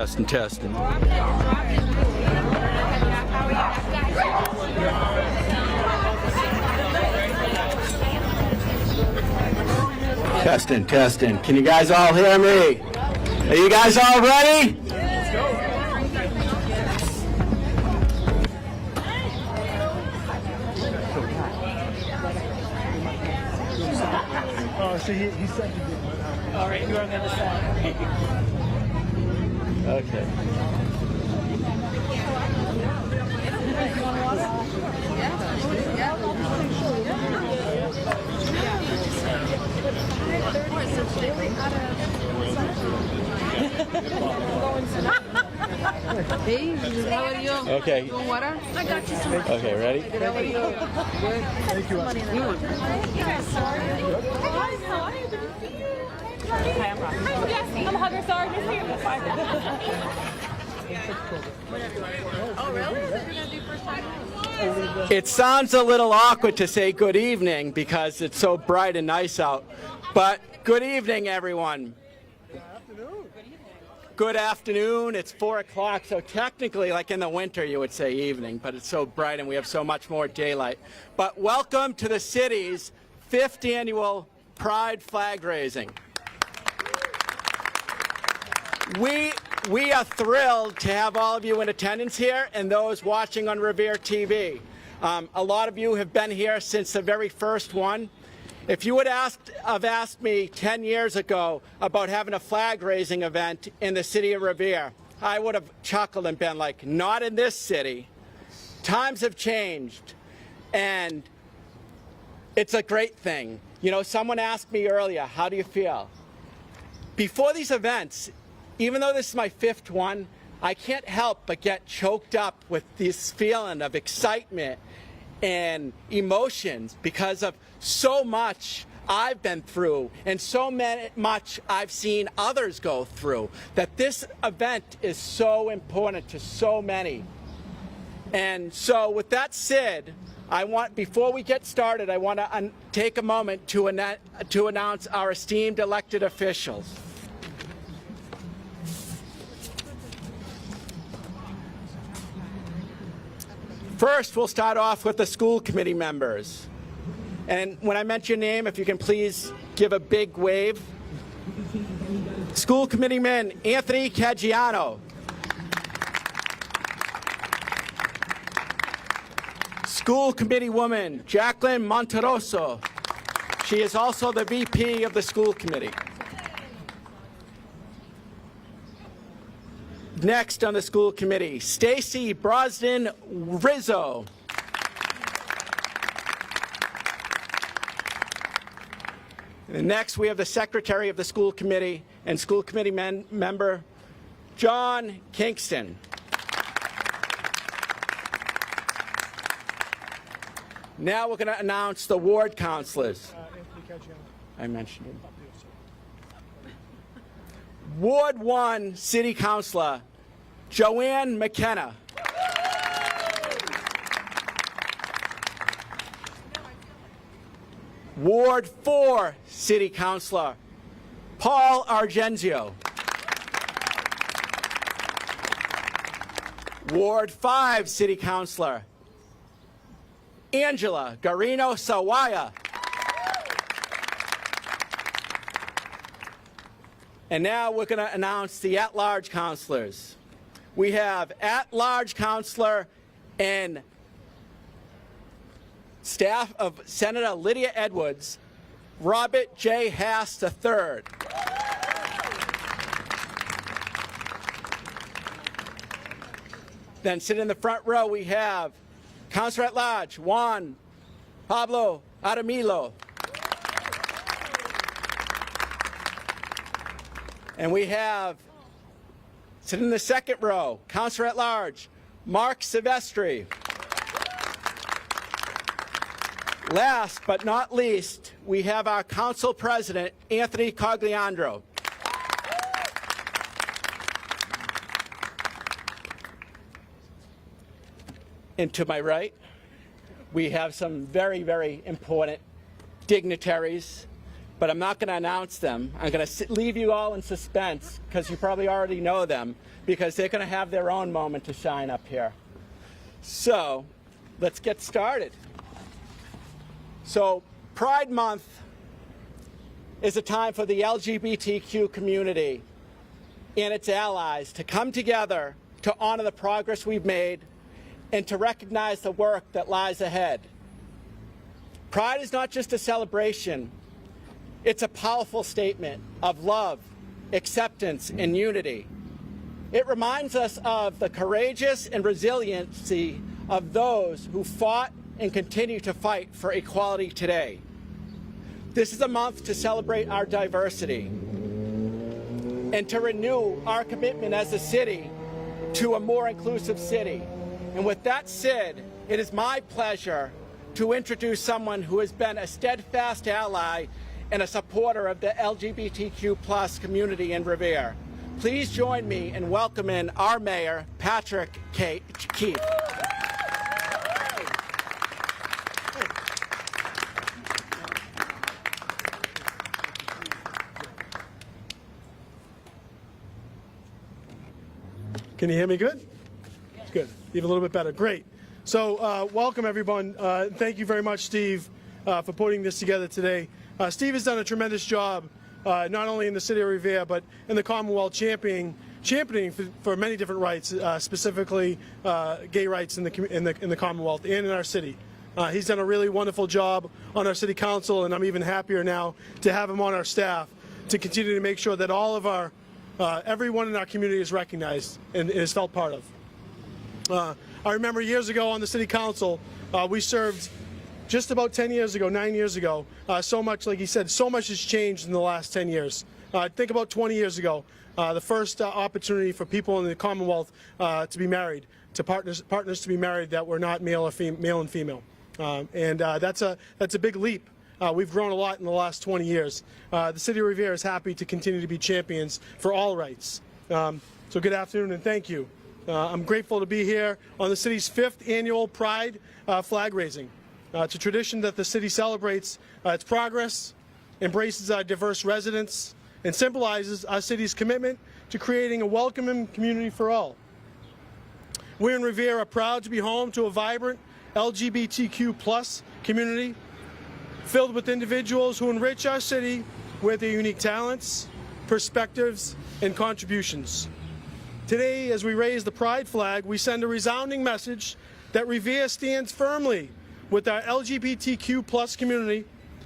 Testing, testing. Testing, testing. Can you guys all hear me? Are you guys all ready? Let's go. Oh, so he said he did. All right, you're on the other side. Okay. Hey, how are you? Okay. You want water? I got you some. Okay, ready? How are you? Good. Thank you. Hi, I'm Rocky. I'm a hugger, sorry. Miss you. That's fine. Oh, really? You're gonna do first time? It sounds a little awkward to say good evening because it's so bright and nice out. But good evening, everyone. Good afternoon. It's 4 o'clock, so technically, like in the winter, you would say evening, but it's so bright and we have so much more daylight. But welcome to the city's 5th annual Pride flag raising. We are thrilled to have all of you in attendance here and those watching on Revere TV. A lot of you have been here since the very first one. If you would have asked me 10 years ago about having a flag raising event in the city of Revere, I would have chuckled and been like, not in this city. Times have changed, and it's a great thing. You know, someone asked me earlier, how do you feel? Before these events, even though this is my 5th one, I can't help but get choked up with this feeling of excitement and emotions because of so much I've been through and so much I've seen others go through, that this event is so important to so many. And so with that said, before we get started, I want to take a moment to announce our esteemed elected officials. First, we'll start off with the school committee members. And when I mention your name, if you can please give a big wave. School Committeeman Anthony Caggiano. School Committee Woman Jacqueline Monterosso. She is also the VP of the school committee. Next on the school committee, Stacy Brosnan Rizzo. And next, we have the secretary of the school committee and school committee member, John Kingston. Now we're going to announce the ward councilors. I mentioned him. Ward 1 City Councilor, Joanne McKenna. Ward 4 City Councilor, Paul Argenzio. Ward 5 City Councilor, Angela Garino Sawaya. And now we're going to announce the at-large councilors. We have at-large councilor and staff of Senator Lydia Edwards, Robert J. Hass III. Then sitting in the front row, we have Councilor at Large, Juan Pablo Adamilo. And we have, sitting in the second row, Councilor at Large, Mark Silvestri. Last but not least, we have our council president, Anthony Cogliandro. And to my right, we have some very, very important dignitaries but I'm not going to announce them. I'm going to leave you all in suspense because you probably already know them because they're going to have their own moment to shine up here. So let's get started. So Pride Month is a time for the LGBTQ community and its allies to come together to honor the progress we've made and to recognize the work that lies ahead. Pride is not just a celebration, it's a powerful statement of love, acceptance, and unity. It reminds us of the courageous and resiliency of those who fought and continue to fight for equality today. This is a month to celebrate our diversity and to renew our commitment as a city to a more inclusive city. And with that said, it is my pleasure to introduce someone who has been a steadfast ally and a supporter of the LGBTQ+ community in Revere. Please join me in welcoming our mayor, Patrick Keefe. Can you hear me good? Good. Even a little bit better. Great. So welcome, everyone. Thank you very much, Steve, for putting this together today. Steve has done a tremendous job, not only in the city of Revere, but in the Commonwealth championing for many different rights, specifically gay rights in the Commonwealth and in our city. He's done a really wonderful job on our city council, and I'm even happier now to have him on our staff to continue to make sure that all of our everyone in our community is recognized and is felt part of. I remember years ago on the city council, we served just about 9 years ago. So much, like he said, so much has changed in the last 10 years. Think about 20 years ago, the first opportunity for people in the Commonwealth to be married, to partners to be married that were not male and female. That's a big leap. We've grown a lot in the last 20 years. The City of Revere is happy to continue to be champions for all rights. So good afternoon and thank you. I'm grateful to be here on the city's 5th annual Pride flag raising. It's a tradition that the city celebrates its progress, embraces our diverse residents, and symbolizes our city's commitment to creating a welcoming community for all. We in Revere are proud to be home to a vibrant LGBTQ+ community filled with individuals who enrich our city with their unique talents, perspectives, and contributions. Today, as we raise the Pride flag, we send a resounding message that Revere stands firmly with our LGBTQ+ community,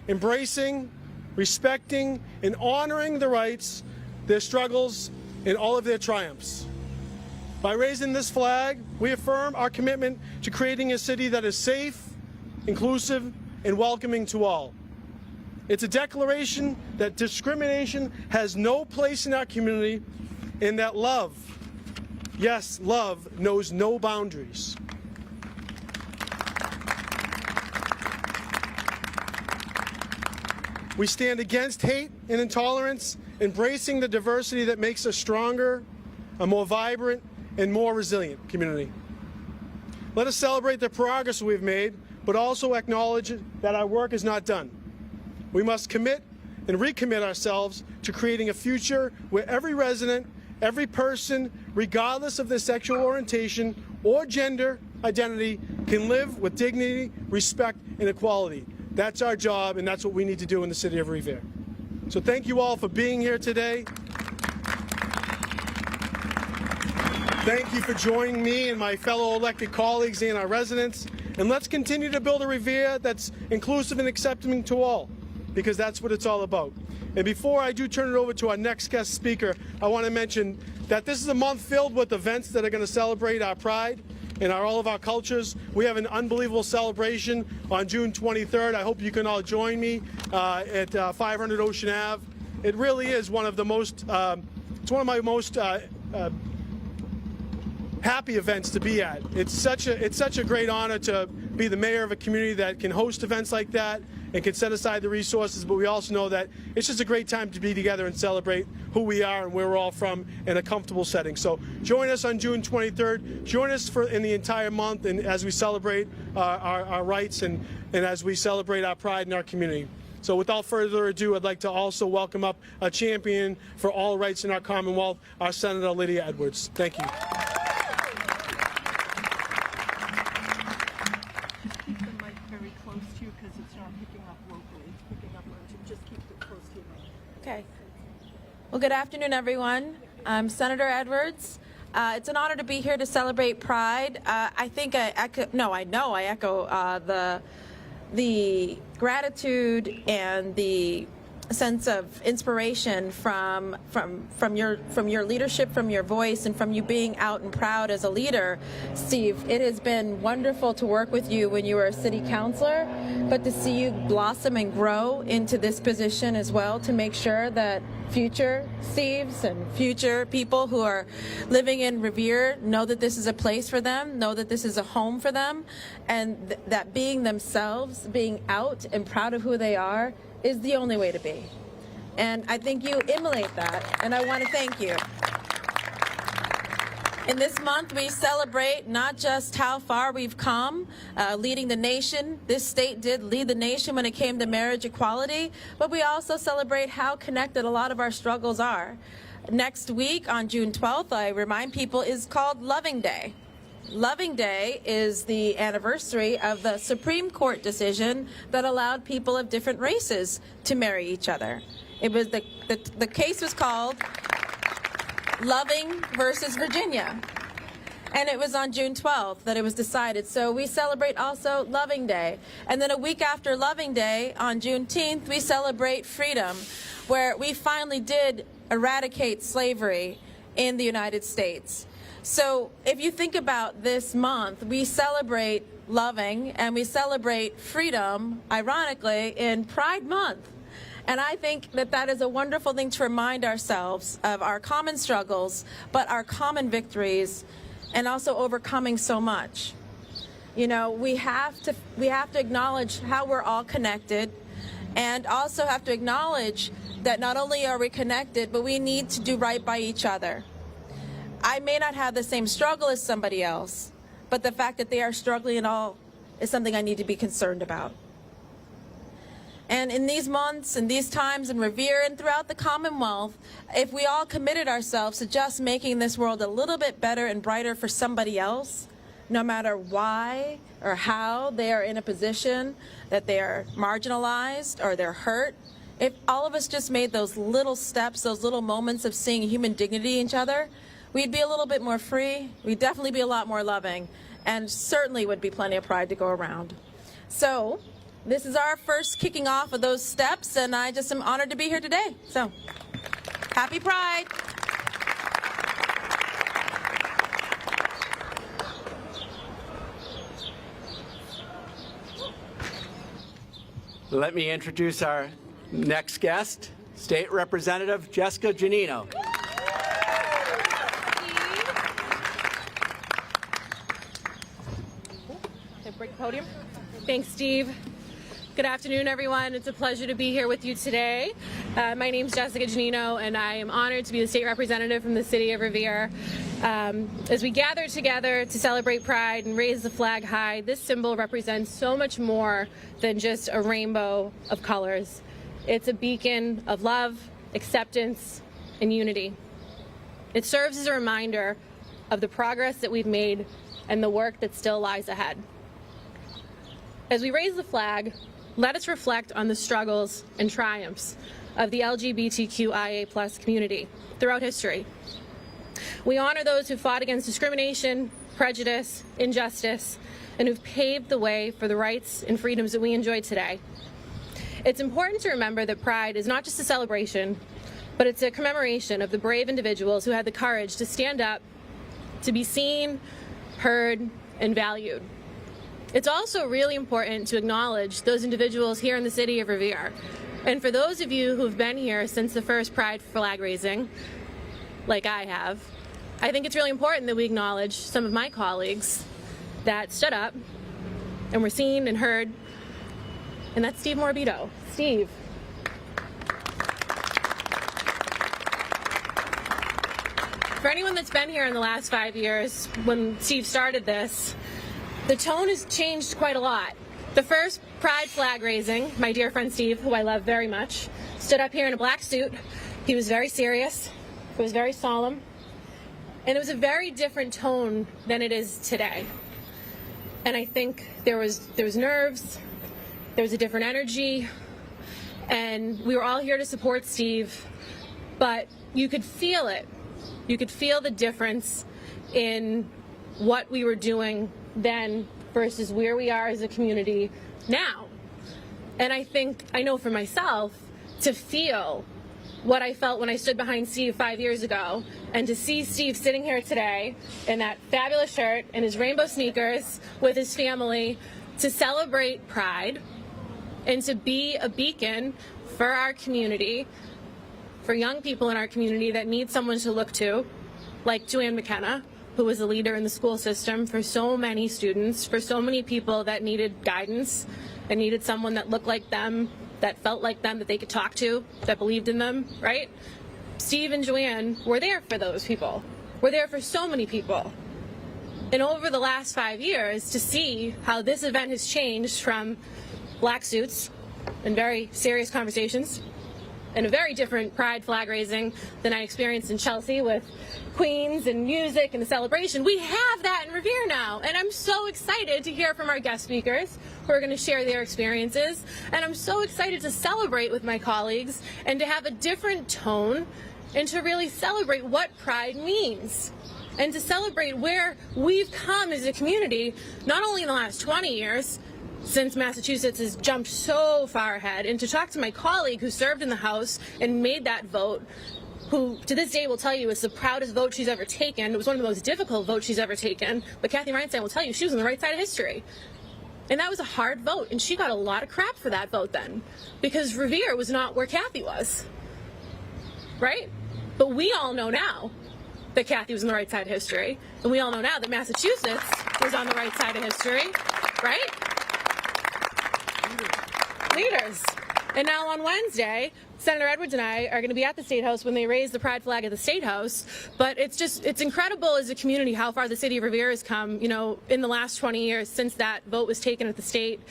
embracing, respecting, and honoring the rights, their struggles, and all of their triumphs. By raising this flag, we affirm our commitment to creating a city that is safe, inclusive, and welcoming to all. It's a declaration that discrimination has no place in our community and that love, yes, love, knows no boundaries. We stand against hate and intolerance, embracing the diversity that makes us stronger, a more vibrant, and more resilient community. Let us celebrate the progress we've made, but also acknowledge that our work is not done. We must commit and recommit ourselves to creating a future where every resident, every person, regardless of their sexual orientation or gender identity, can live with dignity, respect, and equality. That's our job, and that's what we need to do in the city of Revere. So thank you all for being here today. Thank you for joining me and my fellow elected colleagues and our residents. And let's continue to build a Revere that's inclusive and accepting to all, because that's what it's all about. And before I do turn it over to our next guest speaker, I want to mention that this is a month filled with events that are going to celebrate our pride and all of our cultures. We have an unbelievable celebration on June 23rd. I hope you can all join me at 500 Ocean Ave. It really is one of the most, it's one of my most happy events to be at. It's such a great honor to be the mayor of a community that can host events like that and can set aside the resources, but we also know that it's just a great time to be together and celebrate who we are and where we're all from in a comfortable setting. So join us on June 23rd. Join us in the entire month and as we celebrate our rights and as we celebrate our pride in our community. So without further ado, I'd like to also welcome up a champion for all rights in our Commonwealth, our Senator Lydia Edwards. Thank you. Keep the mic very close to you because it's not picking up locally. It's picking up on just keep it close to your mic. Okay. Well, good afternoon, everyone. I'm Senator Edwards. It's an honor to be here to celebrate Pride. I know I echo the gratitude and the sense of inspiration from your leadership, from your voice, and from you being out and proud as a leader. Steve, it has been wonderful to work with you when you were a city councilor, but to see you blossom and grow into this position as well, to make sure that future Steves and future people who are living in Revere know that this is a place for them, know that this is a home for them, and that being themselves, being out and proud of who they are, is the only way to be. And I think you emulate that, and I want to thank you. In this month, we celebrate not just how far we've come, leading the nation. This state did lead the nation when it came to marriage equality, but we also celebrate how connected a lot of our struggles are. Next week, on June 12th, I remind people, is called Loving Day. Loving Day is the anniversary of the Supreme Court decision that allowed people of different races to marry each other. It was the case was called Loving versus Virginia. And it was on June 12th that it was decided. So we celebrate also Loving Day. And then a week after Loving Day, on Juneteenth, we celebrate freedom, where we finally did eradicate slavery in the United States. So if you think about this month, we celebrate loving and we celebrate freedom, ironically, in Pride Month. And I think that that is a wonderful thing to remind ourselves of our common struggles, but our common victories, and also overcoming so much. You know, we have to acknowledge how we're all connected, and also have to acknowledge that not only are we connected, but we need to do right by each other. I may not have the same struggle as somebody else, but the fact that they are struggling at all is something I need to be concerned about. And in these months and these times in Revere and throughout the Commonwealth, if we all committed ourselves to just making this world a little bit better and brighter for somebody else, no matter why or how they are in a position that they are marginalized or they're hurt, if all of us just made those little steps, those little moments of seeing human dignity in each other, we'd be a little bit more free, we'd definitely be a lot more loving, and certainly would be plenty of pride to go around. So this is our first kicking off of those steps, and I just am honored to be here today. So happy Pride. Let me introduce our next guest, State Representative Jessica Giannino. Break the podium. Thanks, Steve. Good afternoon, everyone. It's a pleasure to be here with you today. My name is Jessica Giannino, and I am honored to be the state representative from the city of Revere. As we gather together to celebrate Pride and raise the flag high, this symbol represents so much more than just a rainbow of colors. It's a beacon of love, acceptance, and unity. It serves as a reminder of the progress that we've made and the work that still lies ahead. As we raise the flag, let us reflect on the struggles and triumphs of the LGBTQIA+ community throughout history. We honor those who fought against discrimination, prejudice, injustice, and who've paved the way for the rights and freedoms that we enjoy today. It's important to remember that Pride is not just a celebration, but it's a commemoration of the brave individuals who had the courage to stand up, to be seen, heard, and valued. It's also really important to acknowledge those individuals here in the city of Revere. And for those of you who've been here since the first Pride flag raising, like I have, I think it's really important that we acknowledge some of my colleagues that stood up and were seen and heard, and that's Steve Morabito. Steve. For anyone that's been here in the last 5 years, when Steve started this, the tone has changed quite a lot. The first Pride flag raising, my dear friend Steve, who I love very much, stood up here in a black suit. He was very serious. It was very solemn. And it was a very different tone than it is today. And I think there was nerves, there was a different energy, and we were all here to support Steve, but you could feel it. You could feel the difference in what we were doing then versus where we are as a community now. And I know for myself, to feel what I felt when I stood behind Steve 5 years ago, and to see Steve sitting here today in that fabulous shirt and his rainbow sneakers with his family to celebrate Pride and to be a beacon for our community, for young people in our community that need someone to look to, like Joanne McKenna, who was a leader in the school system for so many students, for so many people that needed guidance and needed someone that looked like them, that felt like them, that they could talk to, that believed in them, right? Steve and Joanne were there for those people. We're there for so many people. And over the last 5 years, to see how this event has changed from black suits and very serious conversations and a very different pride flag raising than I experienced in Chelsea with queens and music and the celebration. We have that in Revere now, and I'm so excited to hear from our guest speakers who are going to share their experiences, and I'm so excited to celebrate with my colleagues and to have a different tone and to really celebrate what pride means and to celebrate where we've come as a community, not only in the last 20 years, since Massachusetts has jumped so far ahead, and to talk to my colleague who served in the House and made that vote, who to this day will tell you it's the proudest vote she's ever taken. It was one of the most difficult votes she's ever taken, but Kathy Reinstein will tell you she was on the right side of history. And that was a hard vote, and she got a lot of crap for that vote then, because Revere was not where Kathy was, right? But we all know now that Kathy was on the right side of history, and we all know now that Massachusetts was on the right side of history, right? Leaders. And now on Wednesday, Senator Edwards and I are going to be at the State House when they raise the pride flag at the State House. But it's incredible as a community how far the city of Revere has come, in the last 20 years since that vote was taken at the state.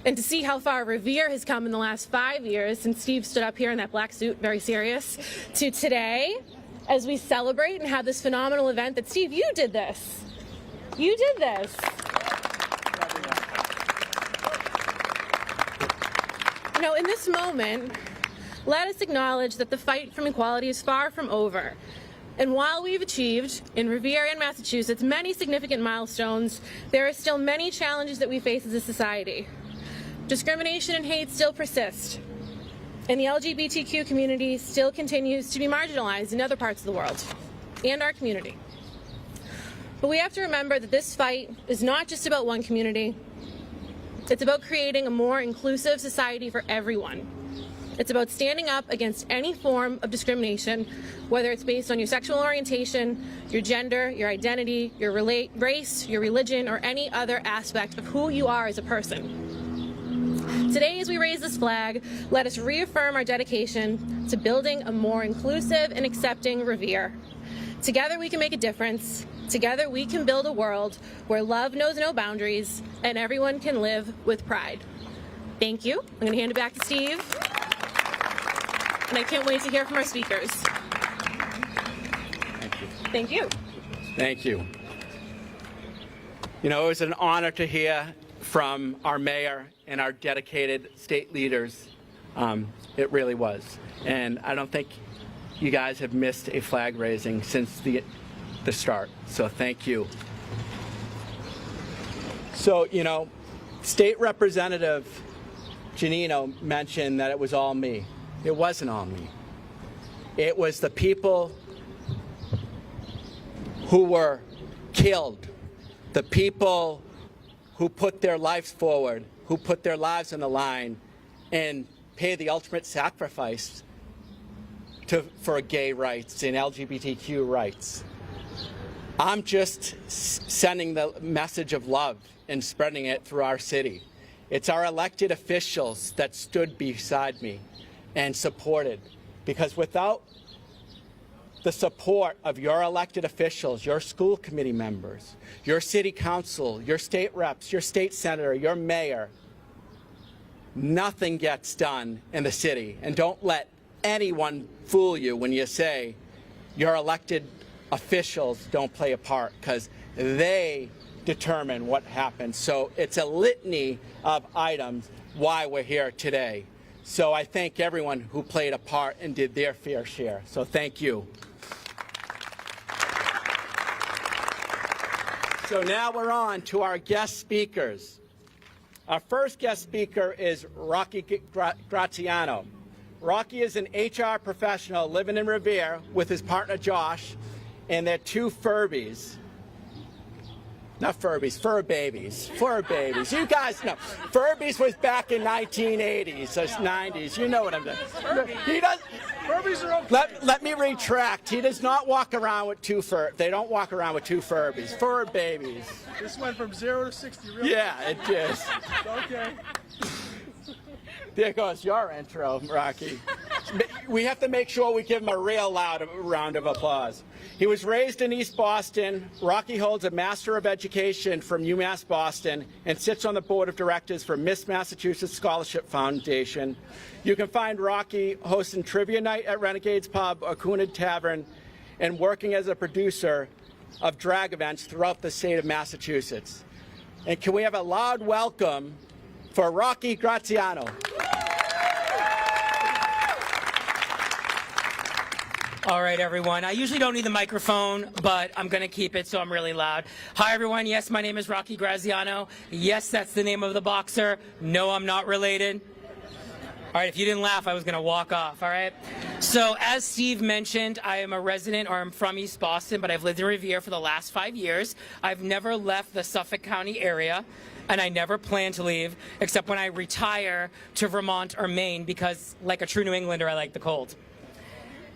And to see how far Revere has come in the last 5 years since Steve stood up here in that black suit, very serious, to today as we celebrate and have this phenomenal event that, Steve, you did this. You did this. In this moment, let us acknowledge that the fight for equality is far from over. And while we've achieved, in Revere and Massachusetts, many significant milestones, there are still many challenges that we face as a society. Discrimination and hate still persist, and the LGBTQ community still continues to be marginalized in other parts of the world, and our community. But we have to remember that this fight is not just about one community. It's about creating a more inclusive society for everyone. It's about standing up against any form of discrimination, whether it's based on your sexual orientation, your gender, your identity, your race, your religion, or any other aspect of who you are as a person. Today, as we raise this flag, let us reaffirm our dedication to building a more inclusive and accepting Revere. Together we can make a difference. Together we can build a world where love knows no boundaries and everyone can live with pride. Thank you. I'm going to hand it back to Steve. And I can't wait to hear from our speakers. Thank you. Thank you. It was an honor to hear from our mayor and our dedicated state leaders. It really was. And I don't think you guys have missed a flag raising since the start. So thank you. So, State Representative Giannino mentioned that it was all me. It wasn't all me. It was the people who were killed, the people who put their lives forward, who put their lives on the line and pay the ultimate sacrifice for gay rights and LGBTQ rights. I'm just sending the message of love and spreading it through our city. It's our elected officials that stood beside me and supported, because without the support of your elected officials, your school committee members, your city council, your state reps, your state senator, your mayor, nothing gets done in the city. And don't let anyone fool you when you say your elected officials don't play a part, because they determine what happens. So it's a litany of items why we're here today. So I thank everyone who played a part and did their fair share. So thank you. So now we're on to our guest speakers. Our first guest speaker is Rocky Graziano. Rocky is an HR professional living in Revere with his partner Josh and their two Furbies. Not Furbies, fur babies. Fur babies. You guys know. Furbies was back in 1980s, or 90s. You know what I'm doing. He does. Furbies are okay. Let me retract. He does not walk around with two fur. They don't walk around with two Furbies. Fur babies. This went from 0 to 60 real Yeah, it is. Okay. There goes your intro, Rocky. We have to make sure we give him a real loud round of applause. He was raised in East Boston. Rocky holds a Master of Education from UMass Boston and sits on the board of directors for Miss Massachusetts Scholarship Foundation. You can find Rocky hosting trivia night at Renegades Pub or Cunard Tavern and working as a producer of drag events throughout the state of Massachusetts. And can we have a loud welcome for Rocky Graziano. All right, everyone. I usually don't need the microphone, but I'm going to keep it so I'm really loud. Hi, everyone. Yes, my name is Rocky Graziano. Yes, that's the name of the boxer. No, I'm not related. All right, if you didn't laugh, I was going to walk off, all right? So as Steve mentioned, I am a resident, or I'm from East Boston, but I've lived in Revere for the last 5 years. I've never left the Suffolk County area, and I never plan to leave, except when I retire to Vermont or Maine, because like a true New Englander, I like the cold.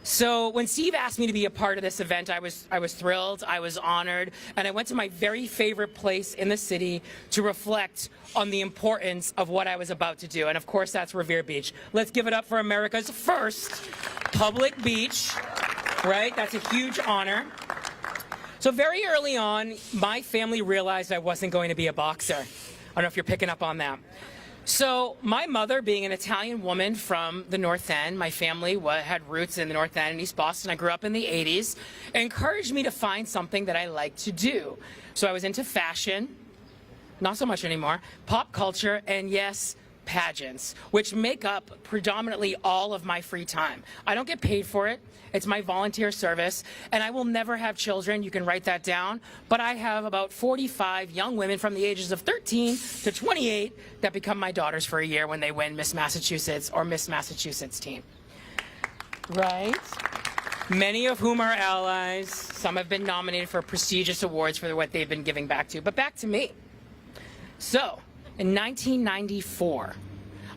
So when Steve asked me to be a part of this event, I was thrilled, I was honored, and I went to my very favorite place in the city to reflect on the importance of what I was about to do. And of course, that's Revere Beach. Let's give it up for America's first public beach, right? That's a huge honor. So very early on, my family realized I wasn't going to be a boxer. I don't know if you're picking up on that. So my mother, being an Italian woman from the North End, my family had roots in the North End in East Boston. I grew up in the 80s, encouraged me to find something that I liked to do. So I was into fashion, not so much anymore, pop culture, and yes, pageants, which make up predominantly all of my free time. I don't get paid for it. It's my volunteer service, and I will never have children. You can write that down. But I have about 45 young women from the ages of 13 to 28 that become my daughters for a year when they win Miss Massachusetts or Miss Massachusetts team. Right? Many of whom are allies. Some have been nominated for prestigious awards for what they've been giving back to. But back to me. So, in 1994,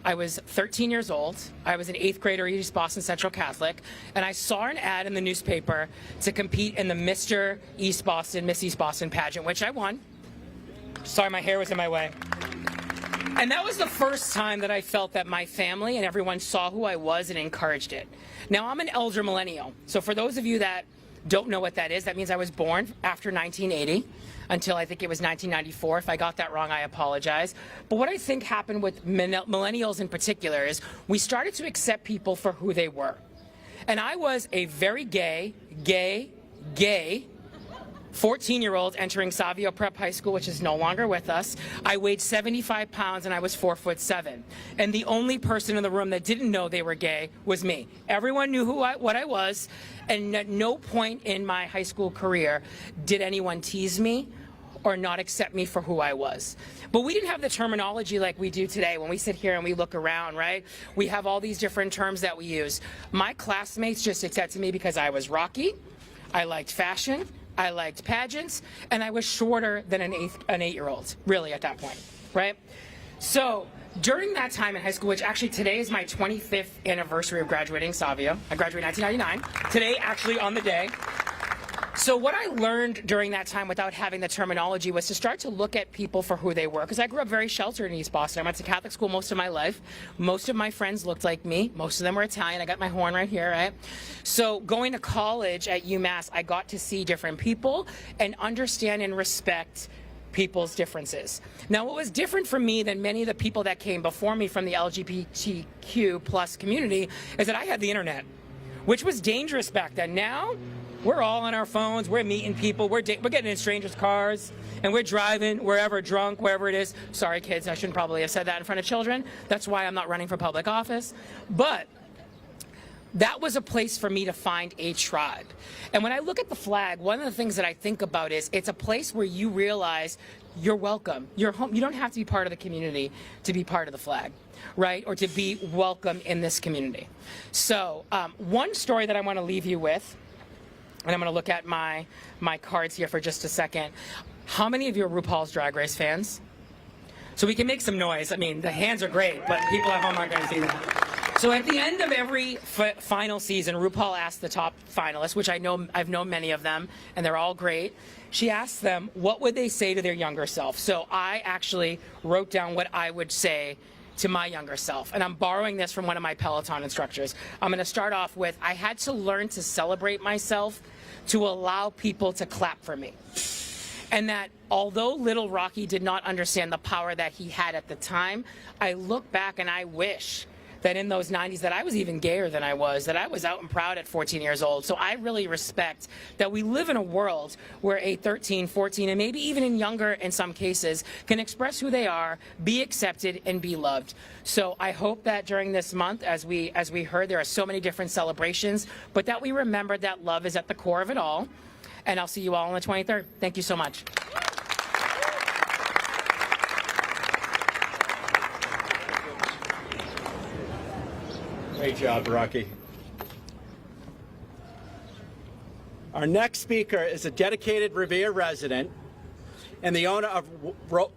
I was 13 years old. I was an 8th grader at East Boston Central Catholic, and I saw an ad in the newspaper to compete in the Mr. East Boston, Miss East Boston pageant, which I won. Sorry, my hair was in my way. And that was the first time that I felt that my family and everyone saw who I was and encouraged it. Now, I'm an elder millennial, so for those of you that don't know what that is, that means I was born after 1980. Until I think it was 1994. If I got that wrong, I apologize. But what I think happened with millennials in particular is we started to accept people for who they were. And I was a very gay 14-year-old entering Savio Prep High School, which is no longer with us. I weighed 75 pounds and I was 4'7". And the only person in the room that didn't know they were gay was me. Everyone knew what I was, and at no point in my high school career did anyone tease me or not accept me for who I was. But we didn't have the terminology like we do today. When we sit here and we look around, right? We have all these different terms that we use. My classmates just accepted me because I was Rocky, I liked fashion, I liked pageants, and I was shorter than an 8-year-old, really, at that point, right? So during that time in high school, which actually today is my 25th anniversary of graduating Savio. I graduated in 1999. Today, actually, on the day. So what I learned during that time without having the terminology was to start to look at people for who they were. Because I grew up very sheltered in East Boston. I went to Catholic school most of my life. Most of my friends looked like me. Most of them were Italian. I got my horn right here, right? So going to college at UMass, I got to see different people and understand and respect people's differences. Now, what was different for me than many of the people that came before me from the LGBTQ plus community is that I had the internet, which was dangerous back then. Now, we're all on our phones, we're meeting people, we're getting in strangers' cars, and we're driving wherever, drunk, wherever it is. Sorry, kids, I shouldn't probably have said that in front of children. That's why I'm not running for public office. But that was a place for me to find a tribe. And when I look at the flag, one of the things that I think about is it's a place where you realize you're welcome. You're home. You don't have to be part of the community to be part of the flag, right? Or to be welcome in this community. So one story that I want to leave you with, and I'm going to look at my cards here for just a second. How many of you are RuPaul's Drag Race fans? So we can make some noise. I mean, the hands are great, but people at home aren't going to see that. So at the end of every final season, RuPaul asks the top finalists, which I've known many of them, and they're all great. She asks them, what would they say to their younger self? So I actually wrote down what I would say to my younger self, and I'm borrowing this from one of my Peloton instructors. I'm going to start off with, I had to learn to celebrate myself to allow people to clap for me. And that although little Rocky did not understand the power that he had at the time, I look back and I wish that in those 90s that I was even gayer than I was, that I was out and proud at 14 years old. So I really respect that we live in a world where a 13, 14, and maybe even in younger in some cases, can express who they are, be accepted, and be loved. So I hope that during this month, as we heard, there are so many different celebrations, but that we remember that love is at the core of it all. And I'll see you all on the 23rd. Thank you so much. Great job, Rocky. Our next speaker is a dedicated Revere resident and the owner of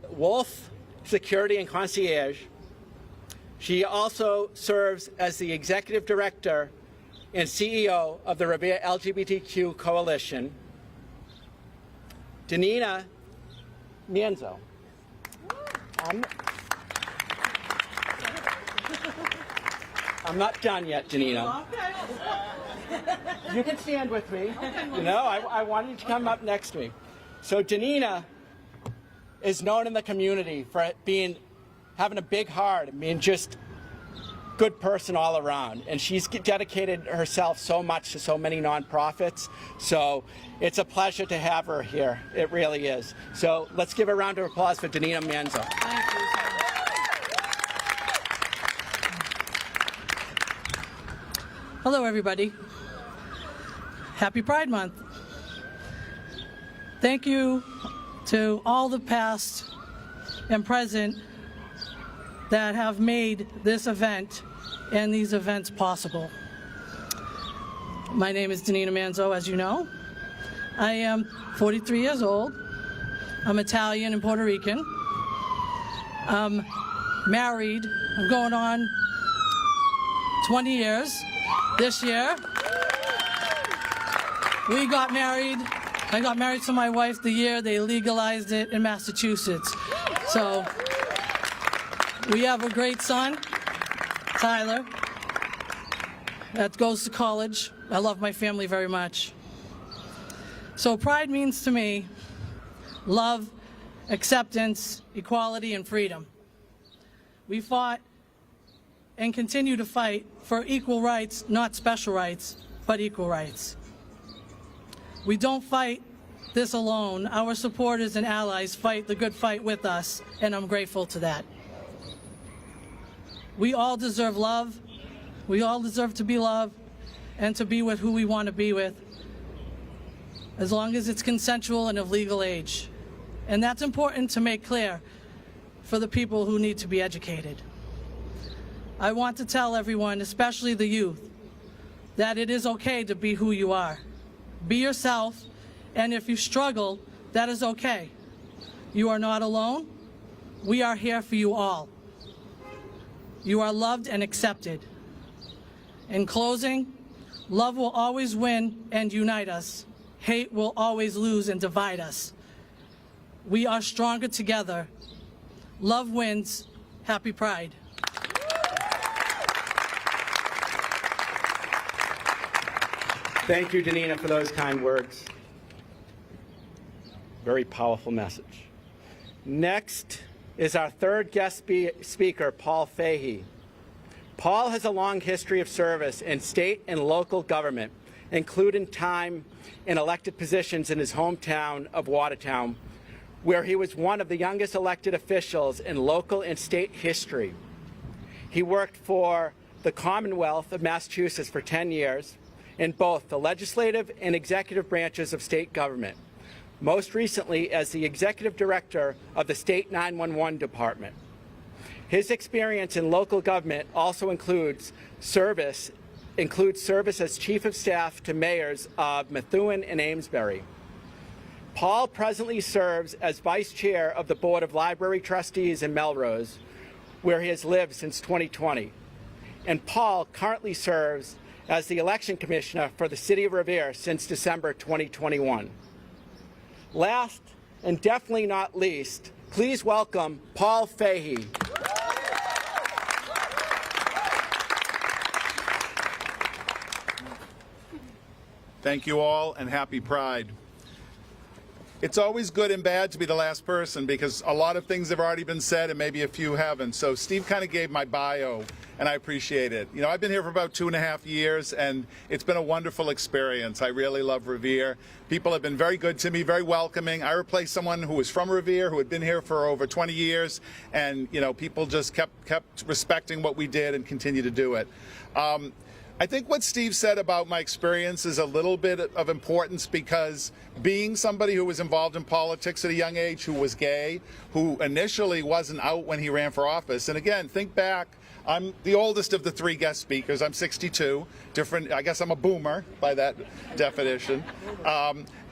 Wolf Security and Concierge. She also serves as the executive director and CEO of the Revere LGBTQ Coalition. Danina Mienzo. I'm not done yet, Danina. You can stand with me. You know, I want you to come up next to me. So Danina is known in the community for having a big heart and being just good person all around, and she's dedicated herself so much to so many nonprofits. So it's a pleasure to have her here. It really is. So let's give a round of applause for Danina Mienzo. Thank you. Hello, everybody. Happy Pride Month. Thank you to all the past and present that have made this event and these events possible. My name is Danina Mienzo, as you know. I am 43 years old. I'm Italian and Puerto Rican. I'm married. I'm going on 20 years this year. We got married. I got married to my wife the year they legalized it in Massachusetts. So we have a great son, Tyler, that goes to college. I love my family very much. So Pride means to me love, acceptance, equality, and freedom. We fought and continue to fight for equal rights, not special rights, but equal rights. We don't fight this alone. Our supporters and allies fight the good fight with us, and I'm grateful to that. We all deserve love. We all deserve to be loved and to be with who we want to be with, as long as it's consensual and of legal age. And that's important to make clear for the people who need to be educated. I want to tell everyone, especially the youth, that it is okay to be who you are. Be yourself, and if you struggle, that is okay. You are not alone. We are here for you all. You are loved and accepted. In closing, love will always win and unite us. Hate will always lose and divide us. We are stronger together. Love wins. Happy Pride. Thank you, Danina, for those kind words. Very powerful message. Next is our third guest speaker, Paul Fahey. Paul has a long history of service in state and local government, including time in elected positions in his hometown of Watertown, where he was one of the youngest elected officials in local and state history. He worked for the Commonwealth of Massachusetts for 10 years in both the legislative and executive branches of state government, most recently as the executive director of the State 911 Department. His experience in local government also includes service as Chief of Staff to mayors of Methuen and Amesbury. Paul presently serves as Vice Chair of the Board of Library Trustees in Melrose, where he has lived since 2020. And Paul currently serves as the Election Commissioner for the City of Revere since December 2021. Last, and definitely not least, please welcome Paul Fahey. Thank you all, and happy Pride. It's always good and bad to be the last person because a lot of things have already been said and maybe a few haven't. So Steve kind of gave my bio, and I appreciate it. You know, I've been here for about 2.5 years, and it's been a wonderful experience. I really love Revere. People have been very good to me, very welcoming. I replaced someone who was from Revere, who had been here for over 20 years, and, you know, people just kept respecting what we did and continue to do it. I think what Steve said about my experience is a little bit of importance because being somebody who was involved in politics at a young age, who was gay, who initially wasn't out when he ran for office, and again, think back, I'm the oldest of the 3 guest speakers. I'm 62. I guess I'm a boomer by that definition.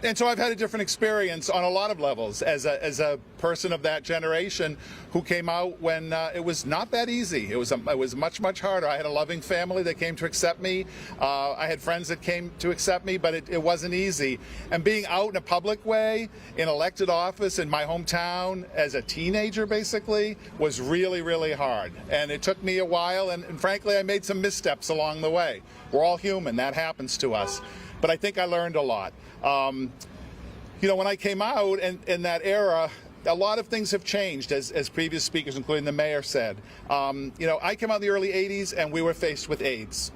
And so I've had a different experience on a lot of levels as a person of that generation who came out when it was not that easy. It was much, much harder. I had a loving family that came to accept me. I had friends that came to accept me, but it wasn't easy. And being out in a public way, in elected office in my hometown as a teenager, basically, was really, really hard. And it took me a while, and frankly, I made some missteps along the way. We're all human. That happens to us. But I think I learned a lot. You know, when I came out in that era, a lot of things have changed, as previous speakers, including the mayor, said. You know, I came out in the early 80s, and we were faced with AIDS.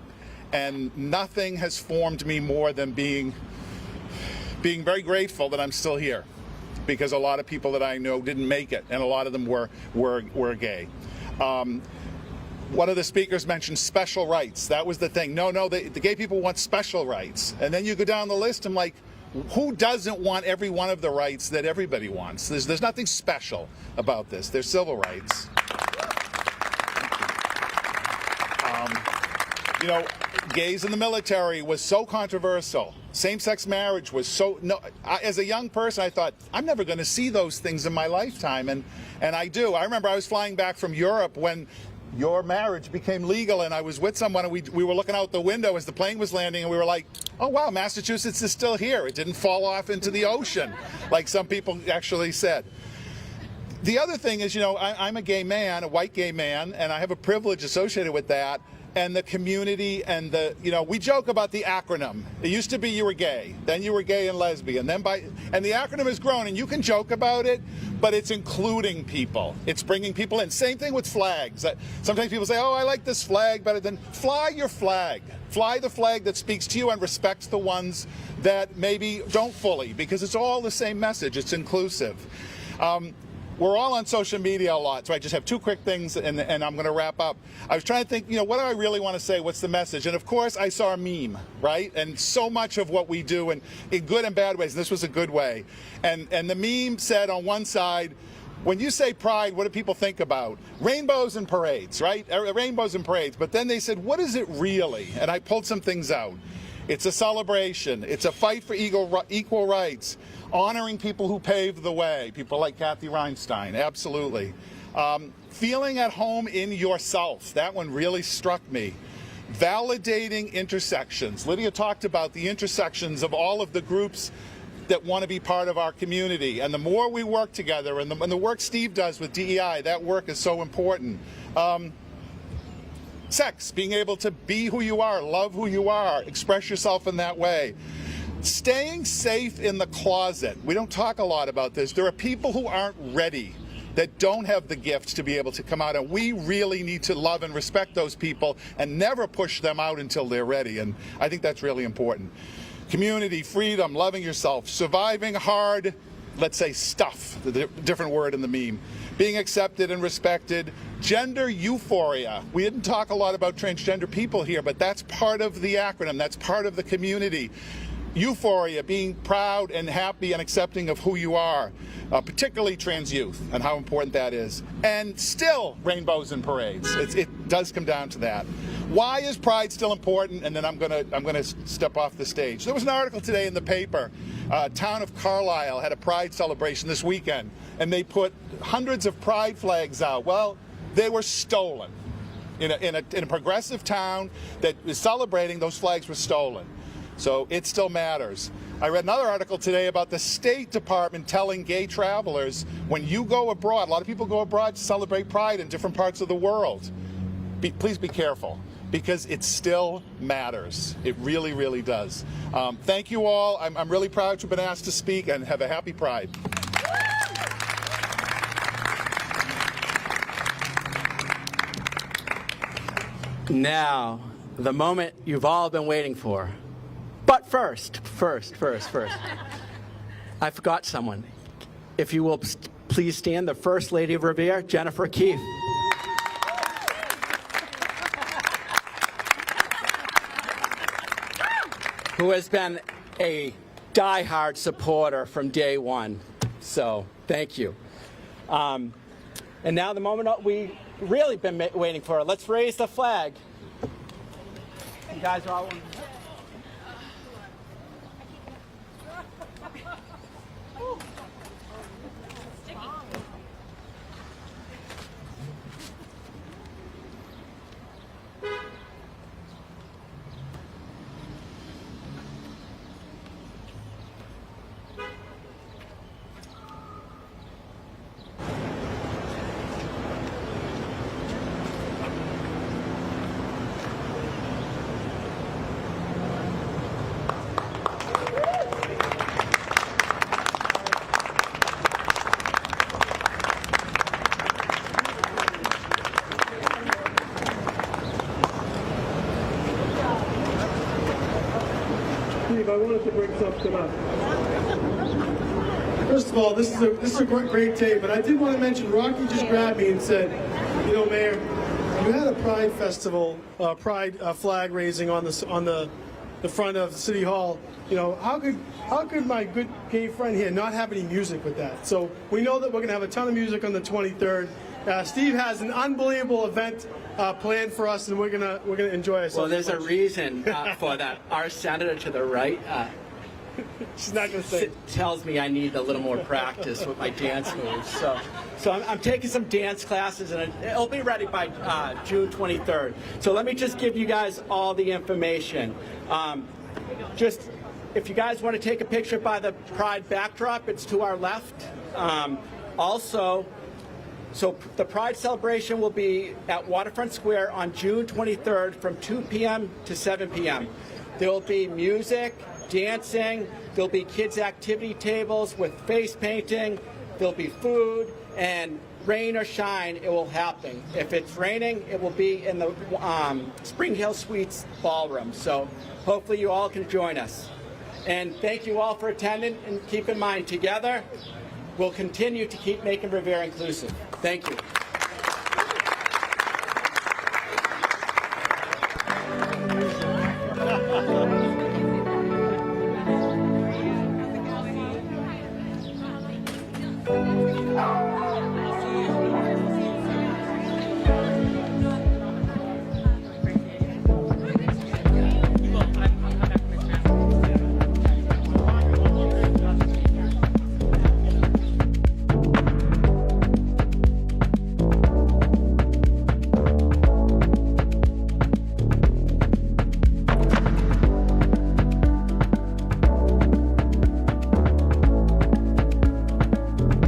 And nothing has formed me more than being very grateful that I'm still here, because a lot of people that I know didn't make it, and a lot of them were gay. One of the speakers mentioned special rights. That was the thing. No, the gay people want special rights. And then you go down the list, I'm like, who doesn't want every one of the rights that everybody wants? There's nothing special about this. There's civil rights. You know, gays in the military was so controversial. Same-sex marriage was so... as a young person, I thought, I'm never going to see those things in my lifetime, and I do. I remember I was flying back from Europe when your marriage became legal, and I was with someone, and we were looking out the window as the plane was landing, and we were like, oh wow, Massachusetts is still here. It didn't fall off into the ocean, like some people actually said. The other thing is, you know, I'm a gay man, a white gay man, and I have a privilege associated with that, and the community, and you know, we joke about the acronym. It used to be you were gay, then you were gay and lesbian, and the acronym has grown, and you can joke about it, but it's including people. It's bringing people in. Same thing with flags. Sometimes people say, oh, I like this flag better than... Fly your flag. Fly the flag that speaks to you and respects the ones that maybe don't fully, because it's all the same message. It's inclusive. We're all on social media a lot, so I just have 2 quick things, and I'm going to wrap up. I was trying to think, you know, what do I really want to say? What's the message? And of course, I saw a meme, right? And so much of what we do, and in good and bad ways, and this was a good way. And the meme said on one side, when you say pride, what do people think about? Rainbows and parades, right? Rainbows and parades. But then they said, what is it really? And I pulled some things out. It's a celebration. It's a fight for equal rights. Honoring people who paved the way, people like Kathy Reinstein, absolutely. Feeling at home in yourself, that one really struck me. Validating intersections. Lydia talked about the intersections of all of the groups that want to be part of our community. And the more we work together, and the work Steve does with DEI, that work is so important. Sex, being able to be who you are, love who you are, express yourself in that way. Staying safe in the closet. We don't talk a lot about this. There are people who aren't ready that don't have the gifts to be able to come out, and we really need to love and respect those people and never push them out until they're ready, and I think that's really important. Community, freedom, loving yourself, surviving hard, let's say stuff, the different word in the meme, being accepted and respected, gender euphoria. We didn't talk a lot about transgender people here, but that's part of the acronym, that's part of the community. Euphoria, being proud and happy and accepting of who you are, particularly trans youth and how important that is. And still rainbows and parades. It does come down to that. Why is Pride still important? And then I'm gonna step off the stage. There was an article today in the paper. Town of Carlisle had a Pride celebration this weekend, and they put hundreds of Pride flags out. Well, they were stolen. In a progressive town that is celebrating, those flags were stolen. So it still matters. I read another article today about the State Department telling gay travelers, when you go abroad, a lot of people go abroad to celebrate Pride in different parts of the world. Please be careful, because it still matters. It really, really does. Thank you all. I'm really proud to have been asked to speak, and have a happy Pride. Now, the moment you've all been waiting for. But first, I forgot someone. If you will please stand, the First Lady of Revere, Jennifer Keith. Who has been a diehard supporter from day one. So, thank you. And now the moment we really been waiting for. Let's raise the flag. You guys are all... Steve, I wanted to bring something up. First of all, this is a great tape, but I did want to mention, Rocky just grabbed me and said, you know, Mayor, you had a Pride Festival, Pride flag raising on the front of City Hall. You know, how could my good gay friend here not have any music with that? So we know that we're going to have a ton of music on the 23rd. Steve has an unbelievable event planned for us, and we're gonna enjoy ourselves. Well, there's a reason for that. Our senator to the right she's not gonna say. Tells me I need a little more practice with my dance moves. So I'm taking some dance classes, and it'll be ready by June 23rd. So let me just give you guys all the information. Just if you guys want to take a picture by the Pride backdrop, it's to our left. Also. So the Pride celebration will be at Waterfront Square on June 23rd from 2 p.m. to 7 p.m. There will be music, dancing, there'll be kids' activity tables with face painting, there'll be food, and rain or shine, it will happen. If it's raining, it will be in the Spring Hill Suites ballroom. So hopefully you all can join us. And thank you all for attending, and keep in mind, together, we'll continue to keep making Revere inclusive. Thank you.